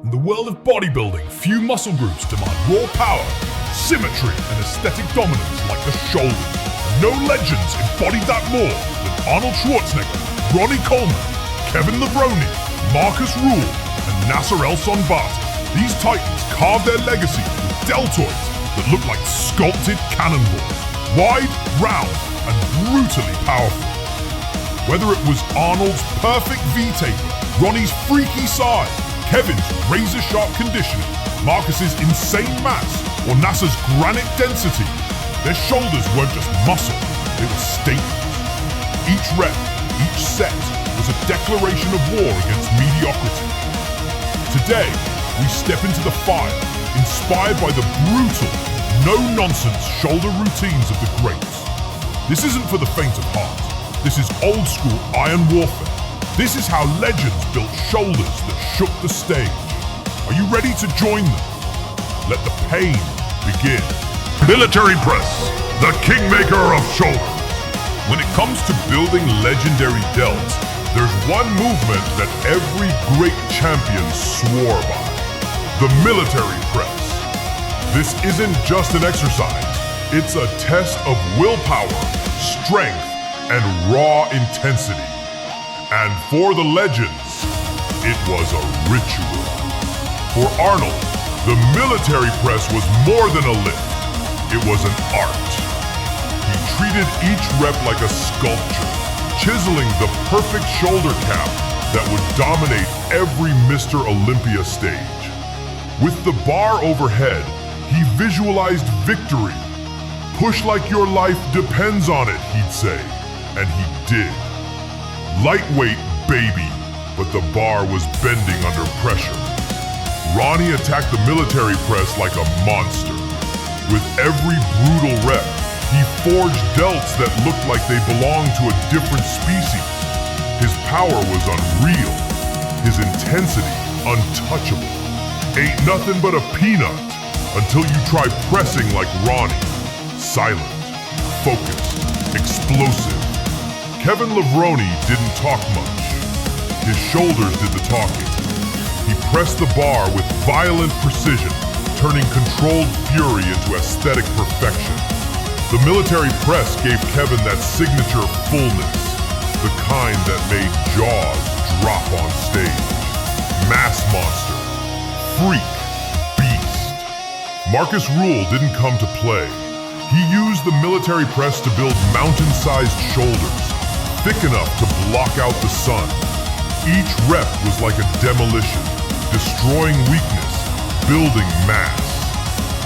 In the world of bodybuilding, few muscle groups demand raw power, symmetry, and aesthetic dominance like the shoulder. No legends embodied that more than Arnold Schwarzenegger, Ronnie Coleman, Kevin Levrone, Markus Rühl, and Nasser El Sonbaty. These titans carved their legacy with deltoids that look like sculpted cannonballs, wide, round, and brutally powerful. Whether it was Arnold's perfect V-taper, Ronnie's freaky size, Kevin's razor-sharp conditioning, Markus's insane mass, or Nasser's granite density, their shoulders weren't just muscle, they were statements. Each rep, each set, was a declaration of war against mediocrity. Today, we step into the fire, inspired by the brutal, no-nonsense shoulder routines of the greats. This isn't for the faint of heart. This is old-school iron warfare. This is how legends built shoulders that shook the stage. Are you ready to join them? Let the pain begin. Military press, the kingmaker of shoulders. When it comes to building legendary delts, there's one movement that every great champion swore by. The military press. This isn't just an exercise. It's a test of willpower, strength, and raw intensity. And for the legends, it was a ritual. For Arnold, the military press was more than a lift. It was an art. He treated each rep like a sculpture, chiseling the perfect shoulder cap that would dominate every Mr. Olympia stage. With the bar overhead, he visualized victory. Push like your life depends on it, he'd say. And he did. Lightweight, baby, but the bar was bending under pressure. Ronnie attacked the military press like a monster. With every brutal rep, he forged delts that looked like they belonged to a different species. His power was unreal. His intensity, untouchable. Ain't nothing but a peanut until you try pressing like Ronnie. Silent, focused, explosive. Kevin Levrone didn't talk much. His shoulders did the talking. He pressed the bar with violent precision, turning controlled fury into aesthetic perfection. The military press gave Kevin that signature fullness, the kind that made jaws drop on stage. Mass monster, freak, beast. Markus Rühl didn't come to play. He used the military press to build mountain-sized shoulders, thick enough to block out the sun. Each rep was like a demolition, destroying weakness, building mass.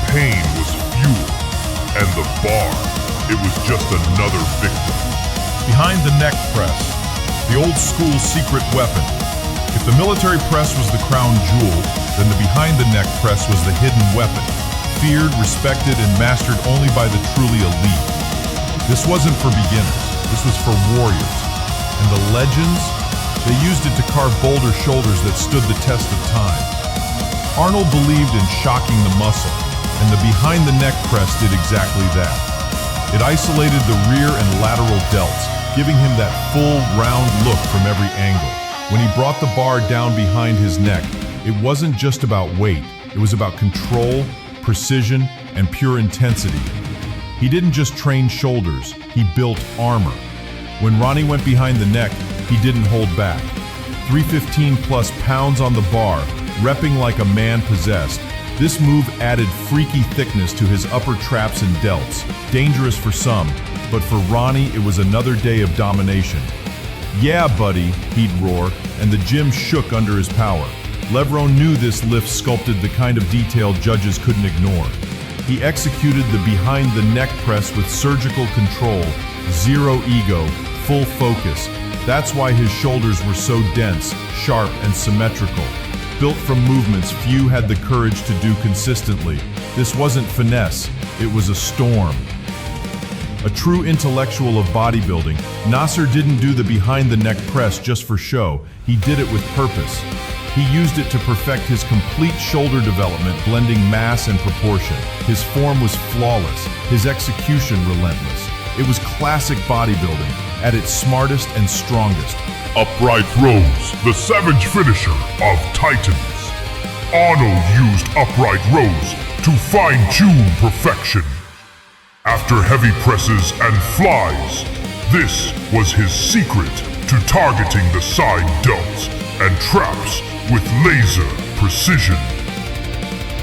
Pain was fuel, and the bar, it was just another victim. Behind the neck press, the old school secret weapon. If the military press was the crown jewel, then the behind the neck press was the hidden weapon, feared, respected, and mastered only by the truly elite. This wasn't for beginners, this was for warriors. And the legends, they used it to carve bolder shoulders that stood the test of time. Arnold believed in shocking the muscle, and the behind the neck press did exactly that. It isolated the rear and lateral delts, giving him that full, round look from every angle. When he brought the bar down behind his neck, it wasn't just about weight, it was about control, precision, and pure intensity. He didn't just train shoulders, he built armor. When Ronnie went behind the neck, he didn't hold back. 315 plus pounds on the bar, repping like a man possessed. This move added freaky thickness to his upper traps and delts. Dangerous for some, but for Ronnie, it was another day of domination. "Yeah, buddy," he'd roar, and the gym shook under his power. Levrone knew this lift sculpted the kind of detail judges couldn't ignore. He executed the behind-the-neck press with surgical control, zero ego, full focus. That's why his shoulders were so dense, sharp, and symmetrical. Built from movements few had the courage to do consistently. This wasn't finesse, it was a storm. A true intellectual of bodybuilding, Nasser didn't do the behind-the-neck press just for show. He did it with purpose. He used it to perfect his complete shoulder development, blending mass and proportion. His form was flawless, his execution relentless. It was classic bodybuilding, at its smartest and strongest. Upright throws, the savage finisher of titans. Arnold used upright rows to fine-tune perfection. After heavy presses and flies, this was his secret to targeting the side delts and traps with laser precision.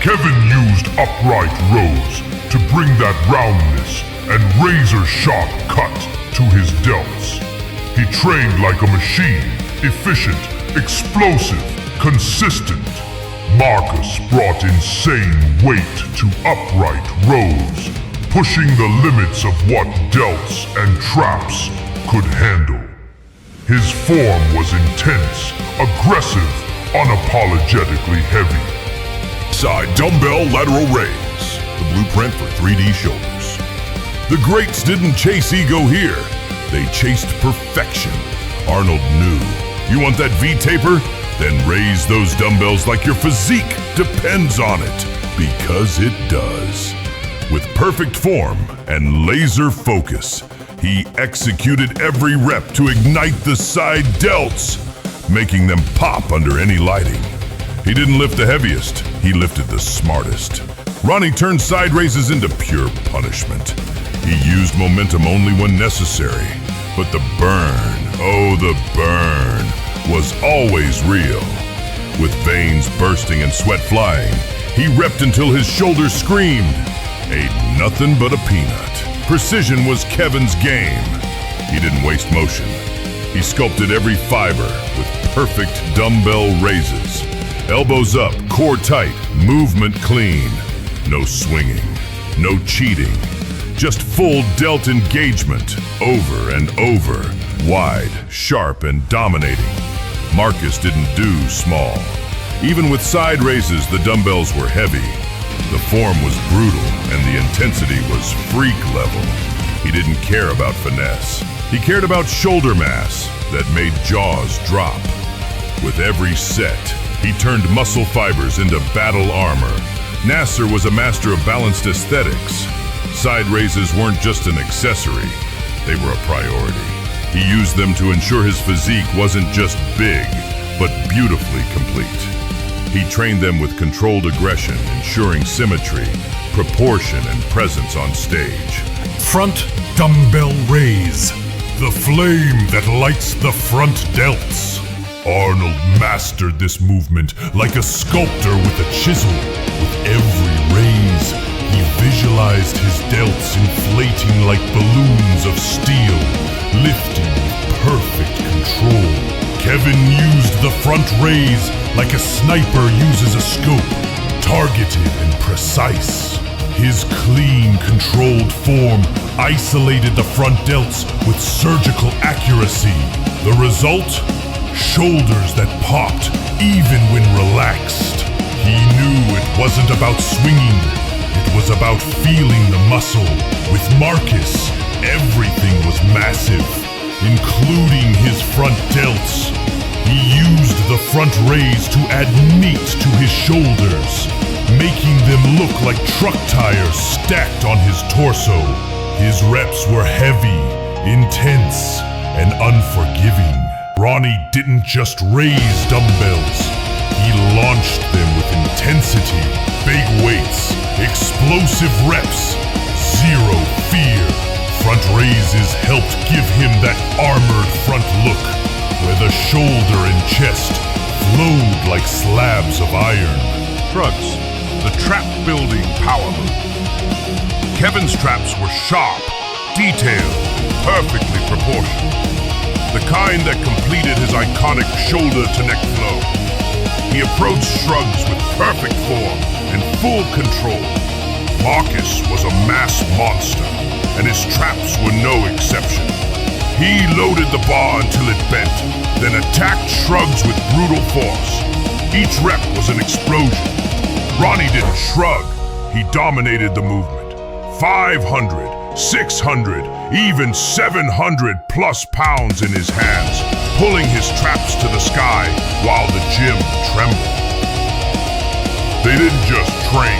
Kevin used upright rows to bring that roundness and razor-sharp cut to his delts. He trained like a machine, efficient, explosive, consistent. Markus brought insane weight to upright rows, pushing the limits of what delts and traps could handle. His form was intense, aggressive, unapologetically heavy. Side dumbbell lateral raise, the blueprint for 3D shoulders. The greats didn't chase ego here, they chased perfection. Arnold knew. You want that V-taper? Then raise those dumbbells like your physique depends on it, because it does. With perfect form and laser focus, he executed every rep to ignite the side delts, making them pop under any lighting. He didn't lift the heaviest, he lifted the smartest. Ronnie turned side raises into pure punishment. He used momentum only when necessary, but the burn, oh the burn, was always real. With veins bursting and sweat flying, he repped until his shoulders screamed. Ain't nothing but a peanut. Precision was Kevin's game. He didn't waste motion. He sculpted every fiber with perfect dumbbell raises. Elbows up, core tight, movement clean. No swinging, no cheating. Just full delt engagement, over and over. Wide, sharp, and dominating. Markus didn't do small. Even with side raises, the dumbbells were heavy. The form was brutal, and the intensity was freak level. He didn't care about finesse. He cared about shoulder mass that made jaws drop. With every set, he turned muscle fibers into battle armor. Nasser was a master of balanced aesthetics. Side raises weren't just an accessory, they were a priority. He used them to ensure his physique wasn't just big, but beautifully complete. He trained them with controlled aggression, ensuring symmetry, proportion, and presence on stage. Front dumbbell raise, the flame that lights the front delts. Arnold mastered this movement like a sculptor with a chisel. With every raise, he visualized his delts inflating like balloons of steel, lifting with perfect control. Kevin used the front raise like a sniper uses a scope, targeted and precise. His clean, controlled form isolated the front delts with surgical accuracy. The result? Shoulders that popped even when relaxed. He knew it wasn't about swinging, it was about feeling the muscle. With Markus, everything was massive, including his front delts. He used the front raise to add meat to his shoulders, making them look like truck tires stacked on his torso. His reps were heavy, intense, and unforgiving. Ronnie didn't just raise dumbbells, he launched them with intensity, big weights, explosive reps, zero fear. Front raises helped give him that armored front look, where the shoulder and chest flowed like slabs of iron. Shrugs, the trap-building power move. Kevin's traps were sharp, detailed, perfectly proportioned. The kind that completed his iconic shoulder-to-neck flow. He approached Shrugs with perfect form and full control. Markus was a mass monster, and his traps were no exception. He loaded the bar until it bent, then attacked Shrugs with brutal force. Each rep was an explosion. Ronnie didn't shrug, he dominated the movement. 500, 600, even 700 plus pounds in his hands, pulling his traps to the sky while the gym trembled. They didn't just train,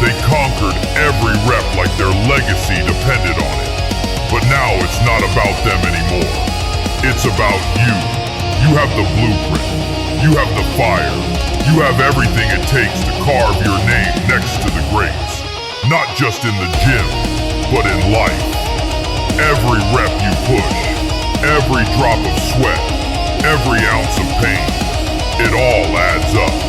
they conquered every rep like their legacy depended on it. But now it's not about them anymore. It's about you. You have the blueprint. You have the fire. You have everything it takes to carve your name next to the greats. Not just in the gym, but in life. Every rep you push, every drop of sweat, every ounce of pain, it all adds up.